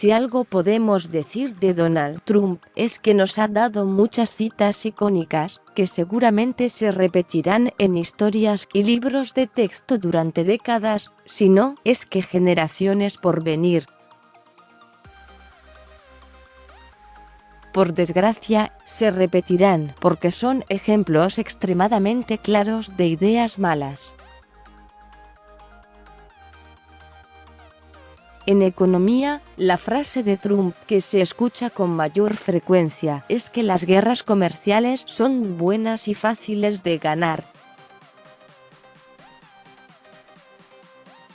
Si algo podemos decir de Donald Trump es que nos ha dado muchas citas icónicas, que seguramente se repetirán en historias y libros de texto durante décadas, si no es que generaciones por venir. Por desgracia, se repetirán porque son ejemplos extremadamente claros de ideas malas. En economía, la frase de Trump que se escucha con mayor frecuencia es que las guerras comerciales son buenas y fáciles de ganar.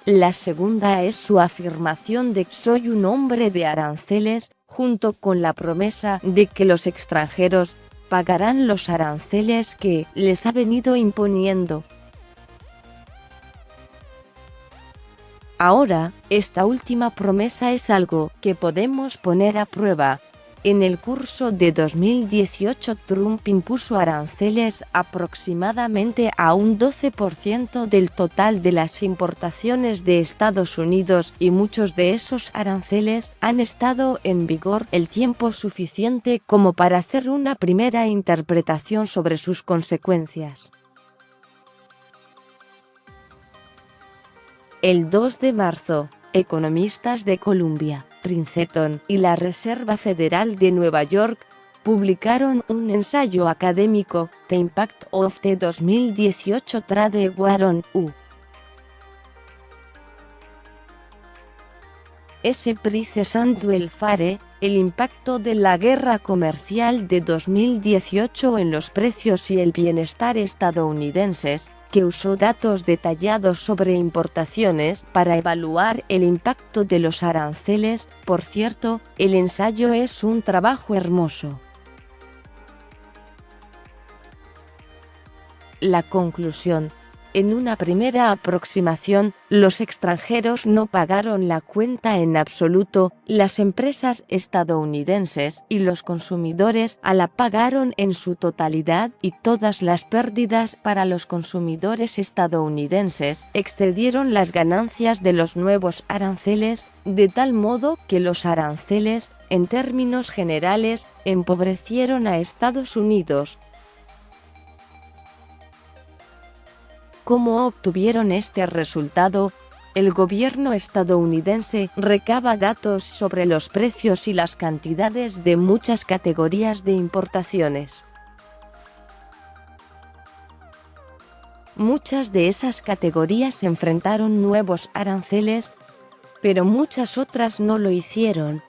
La segunda es su afirmación de "soy un hombre de aranceles", junto con la promesa de que los extranjeros pagarán los aranceles que les ha venido imponiendo. Ahora, esta última promesa es algo que podemos poner a prueba. En el curso de 2018 Trump impuso aranceles aproximadamente a un 12% del total de las importaciones de Estados Unidos y muchos de esos aranceles han estado en vigor el tiempo suficiente como para hacer una primera interpretación sobre sus consecuencias. El 2 de marzo, economistas de Columbia, Princeton y la Reserva Federal de Nueva York publicaron un ensayo académico, The Impact of the 2018 Trade War on U.S. Prices and Welfare, el impacto de la guerra comercial de 2018 en los precios y el bienestar estadounidenses, que usó datos detallados sobre importaciones para evaluar el impacto de los aranceles. Por cierto, el ensayo es un trabajo hermoso. La conclusión. En una primera aproximación, los extranjeros no pagaron la cuenta en absoluto, las empresas estadounidenses y los consumidores la pagaron en su totalidad, y todas las pérdidas para los consumidores estadounidenses excedieron las ganancias de los nuevos aranceles, de tal modo que los aranceles, en términos generales, empobrecieron a Estados Unidos. ¿Cómo obtuvieron este resultado? El gobierno estadounidense recaba datos sobre los precios y las cantidades de muchas categorías de importaciones. Muchas de esas categorías enfrentaron nuevos aranceles, pero muchas otras no lo hicieron.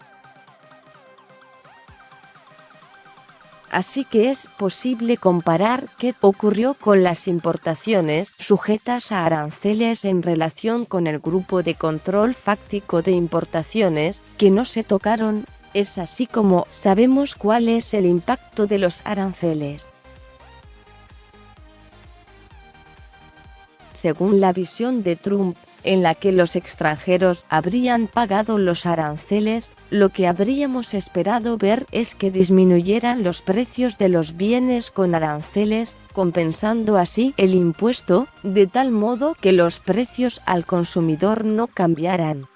Así que es posible comparar qué ocurrió con las importaciones sujetas a aranceles en relación con el grupo de control fáctico de importaciones que no se tocaron. Es así como sabemos cuál es el impacto de los aranceles. Según la visión de Trump, en la que los extranjeros habrían pagado los aranceles, lo que habríamos esperado ver es que disminuyeran los precios de los bienes con aranceles, compensando así el impuesto, de tal modo que los precios al consumidor no cambiaran.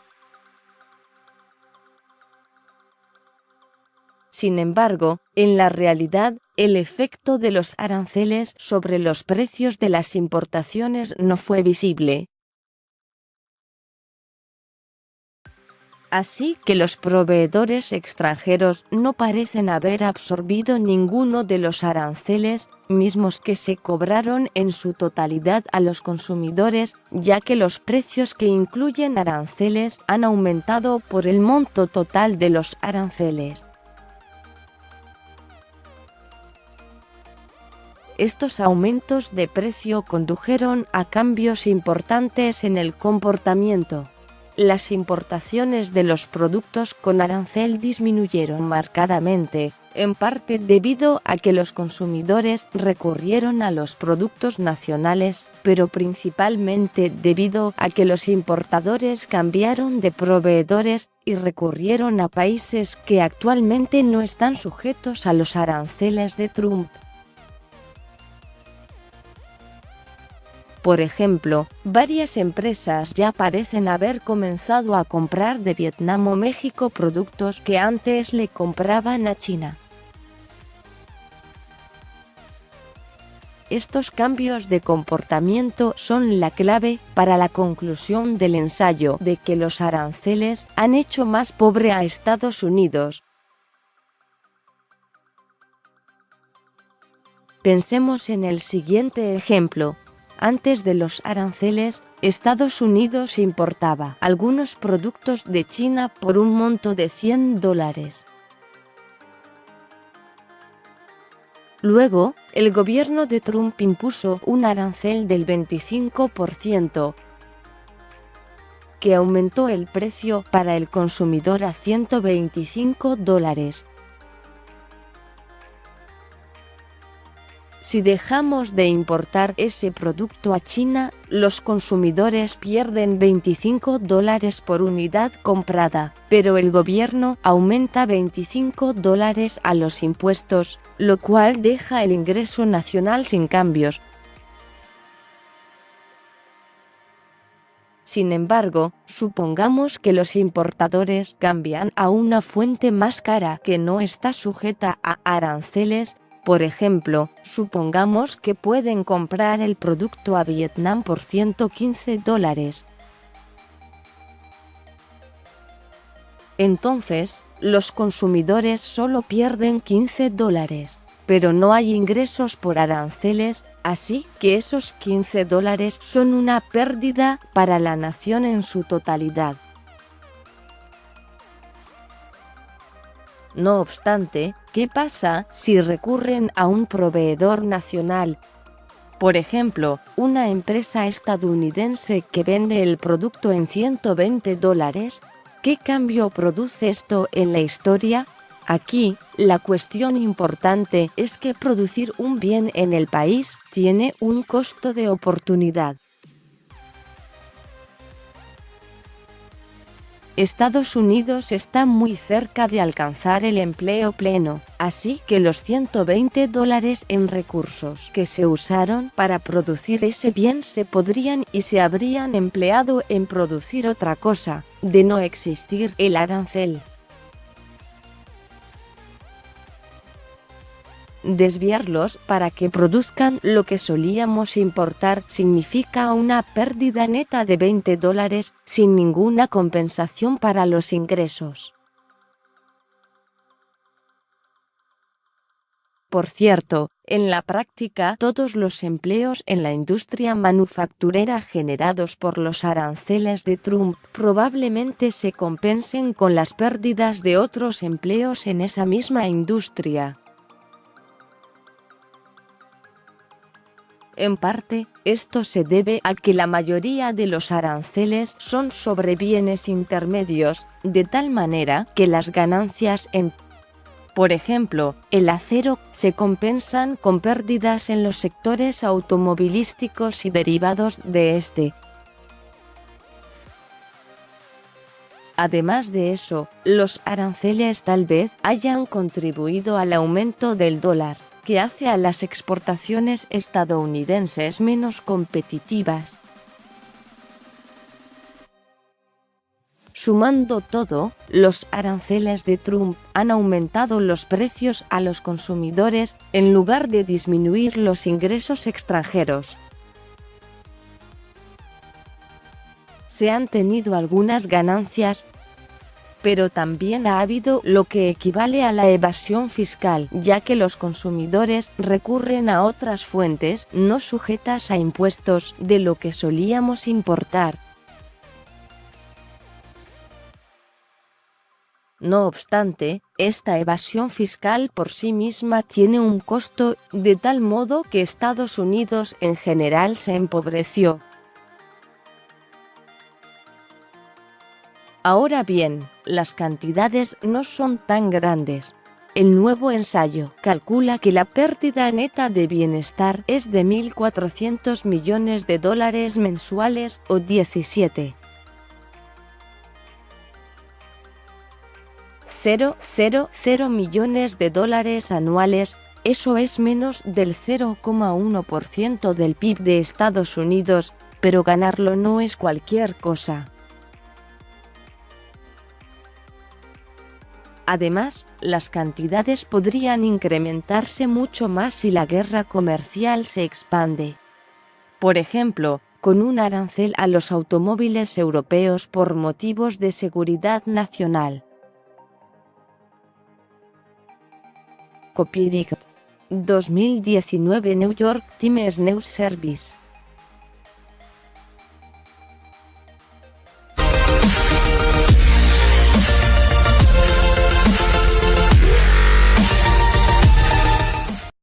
Sin embargo, en la realidad, el efecto de los aranceles sobre los precios de las importaciones no fue visible. Así que los proveedores extranjeros no parecen haber absorbido ninguno de los aranceles, mismos que se cobraron en su totalidad a los consumidores, ya que los precios que incluyen aranceles han aumentado por el monto total de los aranceles. Estos aumentos de precio condujeron a cambios importantes en el comportamiento. Las importaciones de los productos con arancel disminuyeron marcadamente, en parte debido a que los consumidores recurrieron a los productos nacionales, pero principalmente debido a que los importadores cambiaron de proveedores y recurrieron a países que actualmente no están sujetos a los aranceles de Trump. Por ejemplo, varias empresas ya parecen haber comenzado a comprar de Vietnam o México productos que antes le compraban a China. Estos cambios de comportamiento son la clave para la conclusión del ensayo de que los aranceles han hecho más pobre a Estados Unidos. Pensemos en el siguiente ejemplo. Antes de los aranceles, Estados Unidos importaba algunos productos de China por un monto de $100. Luego, el gobierno de Trump impuso un arancel del 25%, que aumentó el precio para el consumidor a $125. Si dejamos de importar ese producto a China, los consumidores pierden $25 por unidad comprada, pero el gobierno aumenta $25 a los impuestos, lo cual deja el ingreso nacional sin cambios. Sin embargo, supongamos que los importadores cambian a una fuente más cara que no está sujeta a aranceles. Por ejemplo, supongamos que pueden comprar el producto a Vietnam por $115. Entonces, los consumidores solo pierden $15, pero no hay ingresos por aranceles, así que esos $15 son una pérdida para la nación en su totalidad. No obstante, ¿qué pasa si recurren a un proveedor nacional? Por ejemplo, una empresa estadounidense que vende el producto en $120. ¿Qué cambio produce esto en la historia? Aquí, la cuestión importante es que producir un bien en el país tiene un costo de oportunidad. Estados Unidos está muy cerca de alcanzar el empleo pleno, así que los $120 en recursos que se usaron para producir ese bien se podrían y se habrían empleado en producir otra cosa, de no existir el arancel. Desviarlos para que produzcan lo que solíamos importar significa una pérdida neta de $20 sin ninguna compensación para los ingresos. Por cierto, en la práctica todos los empleos en la industria manufacturera generados por los aranceles de Trump probablemente se compensen con las pérdidas de otros empleos en esa misma industria. En parte, esto se debe a que la mayoría de los aranceles son sobre bienes intermedios, de tal manera que las ganancias en, por ejemplo, el acero, se compensan con pérdidas en los sectores automovilísticos y derivados de este. Además de eso, los aranceles tal vez hayan contribuido al aumento del dólar, que hace a las exportaciones estadounidenses menos competitivas. Sumando todo, los aranceles de Trump han aumentado los precios a los consumidores en lugar de disminuir los ingresos extranjeros. Se han tenido algunas ganancias, pero también ha habido lo que equivale a la evasión fiscal, ya que los consumidores recurren a otras fuentes no sujetas a impuestos de lo que solíamos importar. No obstante, esta evasión fiscal por sí misma tiene un costo, de tal modo que Estados Unidos en general se empobreció. Ahora bien, las cantidades no son tan grandes. El nuevo ensayo calcula que la pérdida neta de bienestar es de $1.400 millones mensuales o 17,000 millones anuales, Eso es menos del 0,1% del PIB de Estados Unidos, pero ganarlo no es cualquier cosa. Además, las cantidades podrían incrementarse mucho más si la guerra comercial se expande. Por ejemplo, con un arancel a los automóviles europeos por motivos de seguridad nacional. Copyright 2019 New York Times News Service.